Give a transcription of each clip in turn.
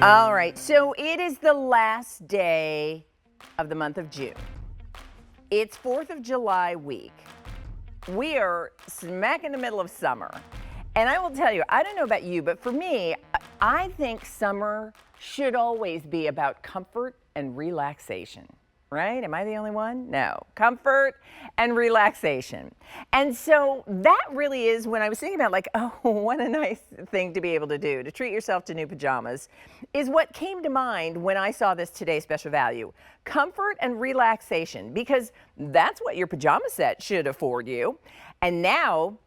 All right, so it is the last day of the month of June. It's 4th of July week. We are smack in the middle of summer. And I will tell you, I don't know about you, but for me, I think summer should always be about comfort and relaxation. Right? Am I the only one? No. Comfort and relaxation. And so that really is when I was thinking about like, oh, what a nice thing to be able to do, to treat yourself to new pajamas, is what came to mind when I saw this Today's Special Value. Comfort and relaxation, because that's what your pajama set should afford you. And now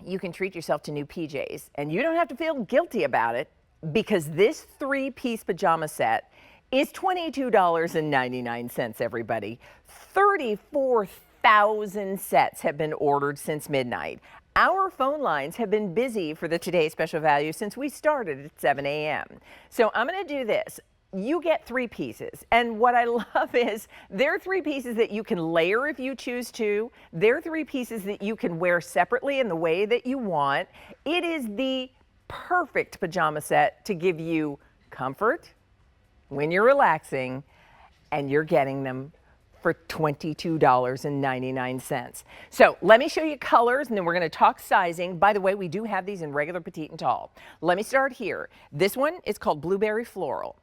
you can treat yourself to new PJs, and you don't have to feel guilty about it, because this 3-piece pajama set is $22.99, everybody. 34,000 sets have been ordered since midnight. Our phone lines have been busy for the Today's Special Value since we started at 7 a.m. So I'm going to do this. You get 3 pieces. And what I love is they're 3 pieces that you can layer if you choose to. They're 3 pieces that you can wear separately in the way that you want. It is the perfect pajama set to give you comfort when you're relaxing, and you're getting them for $22.99. So let me show you colors, and then we're going to talk sizing. By the way, we do have these in regular, petite, and tall. Let me start here. This one is called Blueberry Floral.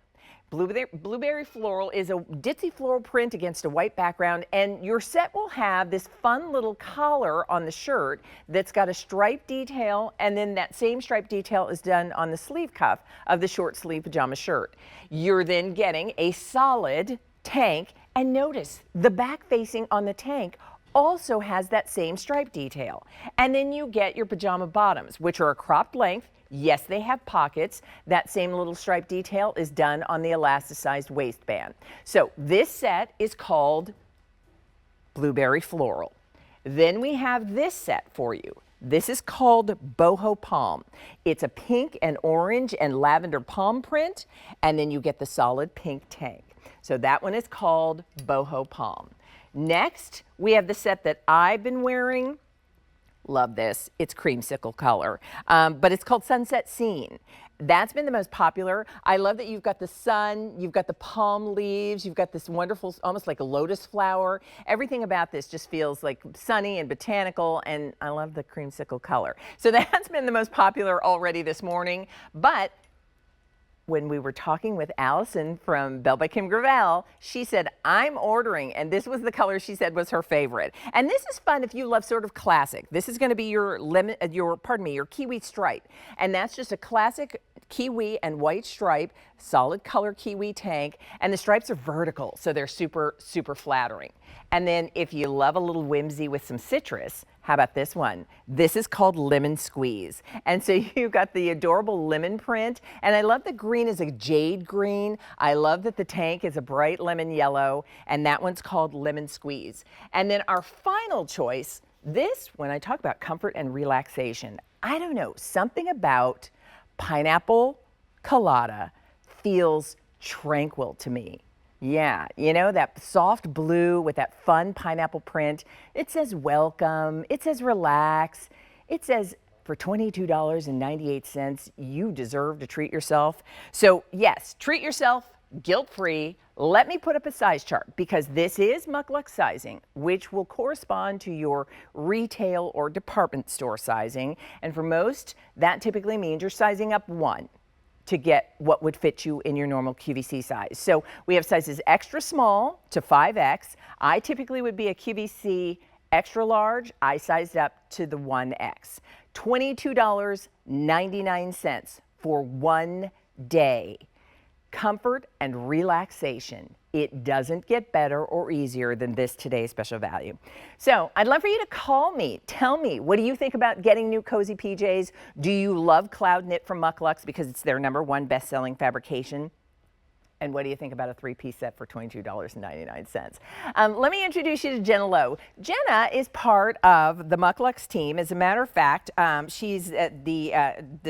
Blueberry Floral is a ditzy floral print against a white background, and your set will have this fun little collar on the shirt that's got a stripe detail, and then that same stripe detail is done on the sleeve cuff of the short sleeve pajama shirt. You're then getting a solid tank, and notice the back facing on the tank also has that same stripe detail. And then you get your pajama bottoms, which are a cropped length. Yes, they have pockets. That same little stripe detail is done on the elasticized waistband. So this set is called Blueberry Floral. Then we have this set for you. This is called Boho Palm. It's a pink and orange and lavender palm print, and then you get the solid pink tank. So that one is called Boho Palm. Next, we have the set that I've been wearing. Love this. It's creamsicle color, but it's called Sunset Scene. That's been the most popular. I love that you've got the sun, you've got the palm leaves, you've got this wonderful, almost like a lotus flower. Everything about this just feels like sunny and botanical, and I love the creamsicle color. So that's been the most popular already this morning, but when we were talking with Allison from Belle by Kim Gravel, she said, I'm ordering, and this was the color she said was her favorite. And this is fun if you love sort of classic. This is going to be your kiwi stripe. And that's just a classic kiwi and white stripe, solid color kiwi tank, and the stripes are vertical, so they're super, super flattering. And then if you love a little whimsy with some citrus, how about this one? This is called Lemon Squeeze. And so you've got the adorable lemon print, and I love the green is a jade green. I love that the tank is a bright lemon yellow, and that one's called Lemon Squeeze. And then our final choice, this, when I talk about comfort and relaxation, I don't know, something about pineapple colada feels tranquil to me. Yeah, you know, that soft blue with that fun pineapple print. It says welcome, it says relax, it says for $22.98, you deserve to treat yourself. So yes, treat yourself guilt-free. Let me put up a size chart, because this is MUK LUKS sizing, which will correspond to your retail or department store sizing. And for most, that typically means you're sizing up 1 to get what would fit you in your normal QVC size. So we have sizes extra small to 5X. I typically would be a QVC extra large. I sized up to the 1X. $22.99 for 1 day. Comfort and relaxation. It doesn't get better or easier than this Today's Special Value. So I'd love for you to call me. Tell me, what do you think about getting new cozy PJs? Do you love Cloud Knit from MUK LUKS because it's their #1 best-selling fabrication? And what do you think about a 3-piece set for $22.99? Let me introduce you to Jenna Lowe. Jenna is part of the MUK LUKS team. As a matter of fact, she's the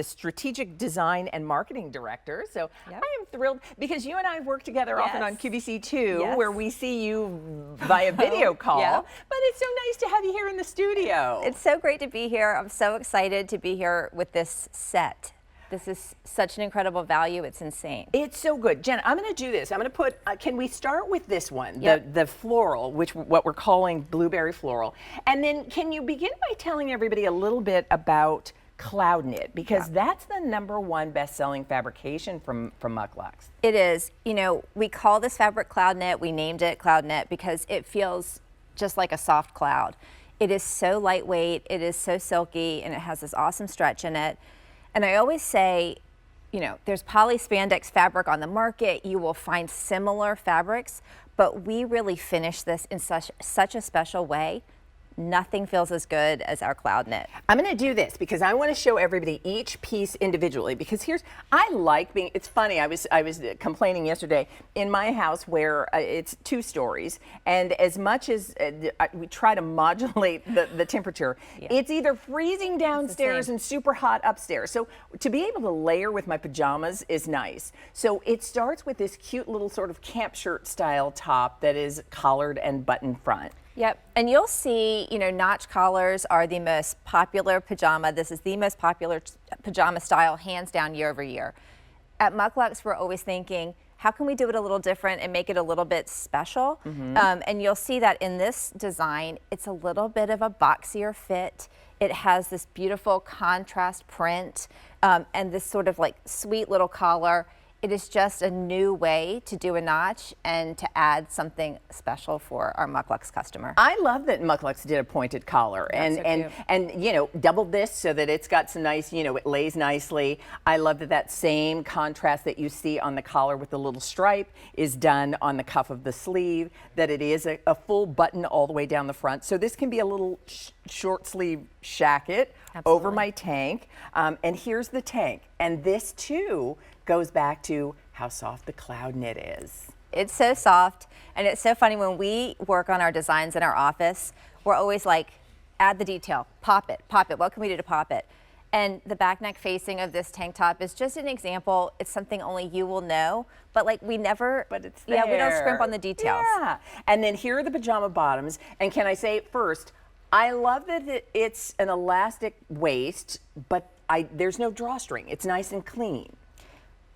strategic design and marketing director. So yep. I am thrilled because you and I work together often on QVC too, where we see you via video call. But it's so nice to have you here in the studio. It's so great to be here. I'm so excited to be here with this set. This is such an incredible value. It's insane. It's so good. Jen, I'm going to do this. I'm going to put, can we start with this one, Yep. the floral, what we're calling blueberry floral. And then can you begin by telling everybody a little bit about Cloud Knit, because that's the #1 best-selling fabrication from MUK LUKS. It is. You know, we call this fabric Cloud Knit. We named it Cloud Knit because it feels just like a soft cloud. It is so lightweight, it is so silky, and it has this awesome stretch in it. And I always say, you know, there's poly spandex fabric on the market. You will find similar fabrics, but we really finish this in such a special way. Nothing feels as good as our Cloud Knit. I'm going to do this because I want to show everybody each piece individually, because I like being, it's funny, I was complaining yesterday in my house where it's 2 stories, and as much as we try to modulate the temperature, it's either freezing downstairs and super hot upstairs. So to be able to layer with my pajamas is nice. So it starts with this cute little sort of camp shirt style top that is collared and button front. Yep, and you'll see, you know, notch collars are the most popular pajama. This is the most popular pajama style, hands down, year over year. At MUK LUKS, we're always thinking, how can we do it a little different and make it a little bit special? And you'll see that in this design, it's a little bit of a boxier fit. It has this beautiful contrast print and this sort of like sweet little collar. It is just a new way to do a notch and to add something special for our MUK LUKS customer. I love that MUK LUKS did a pointed collar and you know, doubled this so that it's got some nice, you know, it lays nicely. I love that same contrast that you see on the collar with the little stripe is done on the cuff of the sleeve, that it is a full button all the way down the front. So this can be a little short sleeve shacket over my tank. And here's the tank. And this too goes back to how soft the Cloud Knit is. It's so soft, and it's so funny when we work on our designs in our office, we're always like, add the detail, pop it, what can we do to pop it? And the back neck facing of this tank top is just an example. It's something only you will know, but like we never, but it's there. Yeah, we don't scrimp on the details. Yeah, and then here are the pajama bottoms, and can I say first, I love that it's an elastic waist, but there's no drawstring. It's nice and clean.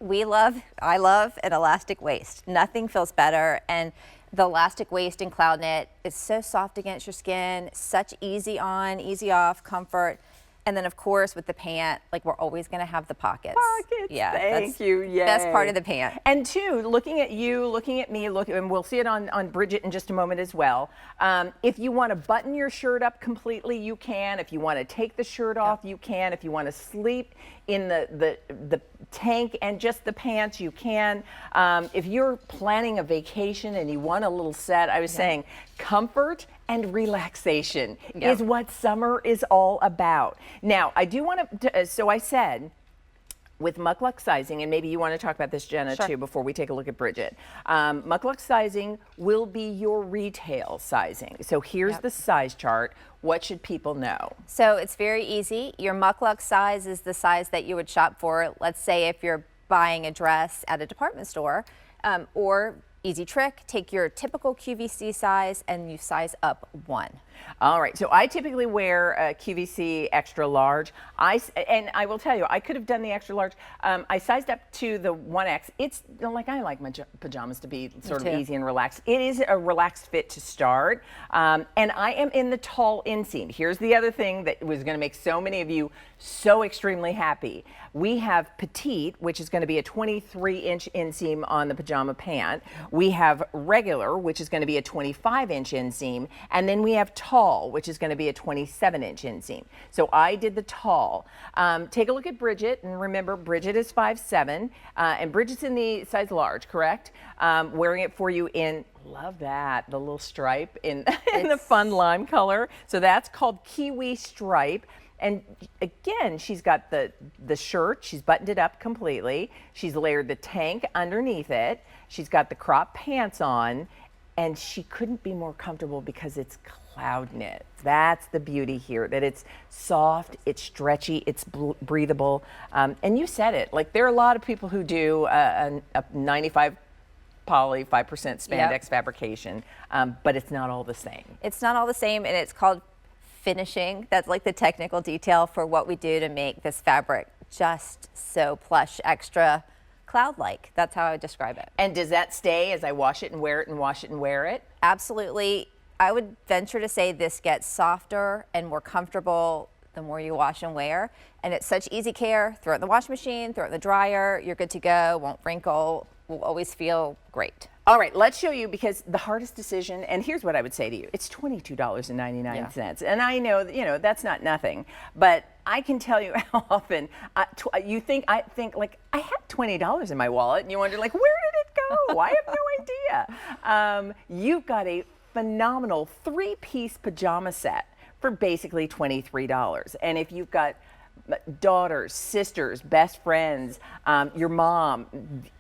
I love an elastic waist. Nothing feels better. And the elastic waist in Cloud Knit is so soft against your skin, such easy on, easy off, comfort. And then of course with the pant, like we're always gonna have the pockets. Pockets, yeah, thank you, yay. Best part of the pant. And two, looking at you, looking at me, and we'll see it on Bridget in just a moment as well. If you wanna button your shirt up completely, you can. If you wanna take the shirt off, you can. If you wanna sleep in the tank and just the pants, you can. If you're planning a vacation and you want a little set, I was saying comfort and relaxation is what summer is all about. Now, I do want to, so I said, with MUK LUKS sizing, and maybe you want to talk about this, Jenna, too, before we take a look at Bridget. MUK LUKS sizing will be your retail sizing. So here's the size chart. What should people know? So it's very easy. Your MUK LUKS size is the size that you would shop for. Let's say if you're buying a dress at a department store, or easy trick, take your typical QVC size and you size up 1. All right, so I typically wear a QVC extra large. And I will tell you, I could have done the extra large. I sized up to the 1X. It's like, I like my pajamas to be sort of easy and relaxed. It is a relaxed fit to start. And I am in the tall inseam. Here's the other thing that was gonna make so many of you so extremely happy. We have petite, which is gonna be a 23-inch inseam on the pajama pant. We have regular, which is gonna be a 25-inch inseam. And then we have tall, which is going to be a 27-inch inseam. So I did the tall. Take a look at Bridget, and remember, Bridget is 5'7", and Bridget's in the size large, correct? Wearing it for you in, love that, the little stripe in the fun lime color. So that's called kiwi stripe. And again, she's got the shirt, she's buttoned it up completely. She's layered the tank underneath it. She's got the crop pants on, and she couldn't be more comfortable because it's Cloud Knit. That's the beauty here, that it's soft, it's stretchy, it's breathable. And you said it, like there are a lot of people who do a 95 poly, 5% spandex fabrication, but it's not all the same. It's not all the same, and it's called finishing. That's like the technical detail for what we do to make this fabric just so plush, extra cloud-like. That's how I would describe it. And does that stay as I wash it and wear it and wash it and wear it? Absolutely. I would venture to say this gets softer and more comfortable the more you wash and wear. And it's such easy care. Throw it in the washing machine, throw it in the dryer, you're good to go, won't wrinkle, will always feel great. All right, let's show you, because the hardest decision, and here's what I would say to you, it's $22.99. And I know, that's not nothing, but I can tell you how often I think like I have $20 in my wallet, and you wonder, like, where did it go? I have no idea. You've got a phenomenal 3-piece pajama set for basically $23. And if you've got daughters, sisters, best friends, your mom,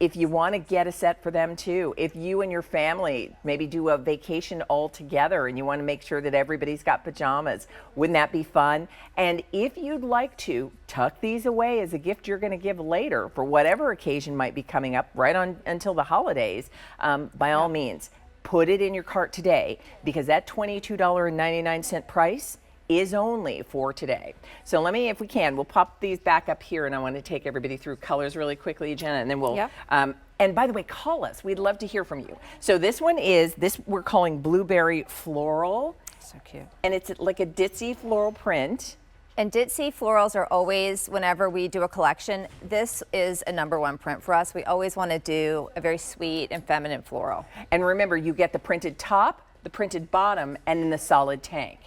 if you want to get a set for them too, if you and your family maybe do a vacation all together and you want to make sure that everybody's got pajamas, wouldn't that be fun? And if you'd like to tuck these away as a gift you're going to give later for whatever occasion might be coming up right on until the holidays, by all means, put it in your cart today, because that $22.99 price is only for today. So let me, if we can, we'll pop these back up here, and I want to take everybody through colors really quickly, Jenna, and then we'll, and by the way, call us. We'd love to hear from you. So this one is, we're calling Blueberry Floral. So cute. And it's like a ditzy floral print. And ditzy florals are always, whenever we do a collection, this is a #1 print for us. We always want to do a very sweet and feminine floral. And remember, you get the printed top, the printed bottom, and then the solid tank.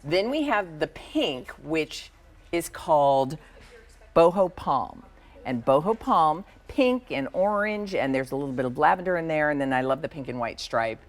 Then we have the pink, which is called Boho Palm. And Boho Palm, pink and orange, and there's a little bit of lavender in there, and then I love the pink and white stripe.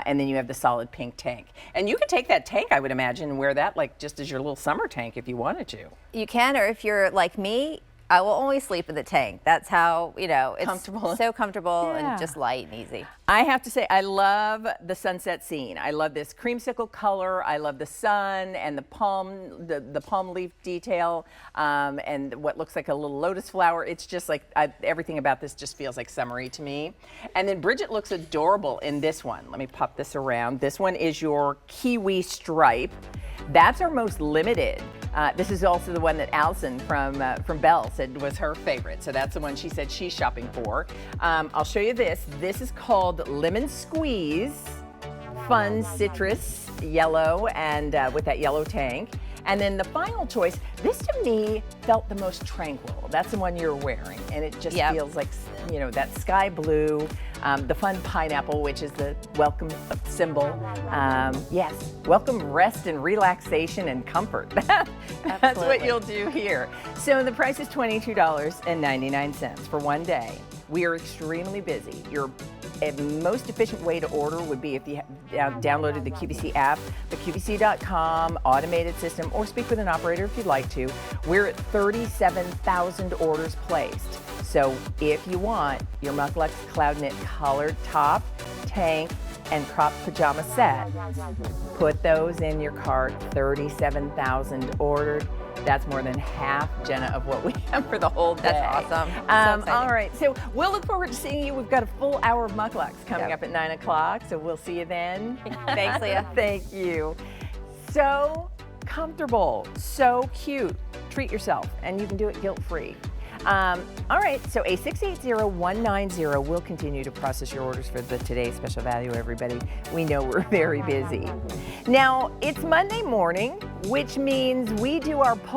And then you have the solid pink tank. And you could take that tank, I would imagine, and wear that like just as your little summer tank if you wanted to. You can, or if you're like me, I will always sleep in the tank. That's how, it's comfortable. So comfortable and just light and easy. I have to say, I love the sunset scene. I love this creamsicle color. I love the sun and the palm leaf detail, and what looks like a little lotus flower. It's just like, everything about this just feels like summery to me. And then Bridget looks adorable in this one. Let me pop this around. This one is your kiwi stripe. That's our most limited. This is also the one that Allison from Belle said was her favorite. So that's the one she said she's shopping for. I'll show you this. This is called Lemon Squeeze, fun citrus yellow, and with that yellow tank. And then the final choice, this to me felt the most tranquil. That's the one you're wearing, and it just feels like, that sky blue, the fun pineapple, which is the welcome symbol. Yes, welcome rest and relaxation and comfort. That's what you'll do here. So the price is $22.99 for one day. We are extremely busy. A most efficient way to order would be if you downloaded the QVC app, the QVC.com automated system, or speak with an operator if you'd like to. We're at 37,000 orders placed. So if you want your MUK LUKS Cloud Knit collared top, tank, and crop pajama set, put those in your cart. 37,000 ordered. That's more than half, Jenna, of what we have for the whole day. That's awesome. So all right, so we'll look forward to seeing you. We've got a full hour of MUK LUKS coming up at 9 o'clock, so we'll see you then. Thanks, Leah. Thank you. So comfortable, so cute. Treat yourself, and you can do it guilt-free. All right, so a 680-190 will continue to process your orders for the Today's Special Value, everybody. We know we're very busy. Now, it's Monday morning, which means we do our poll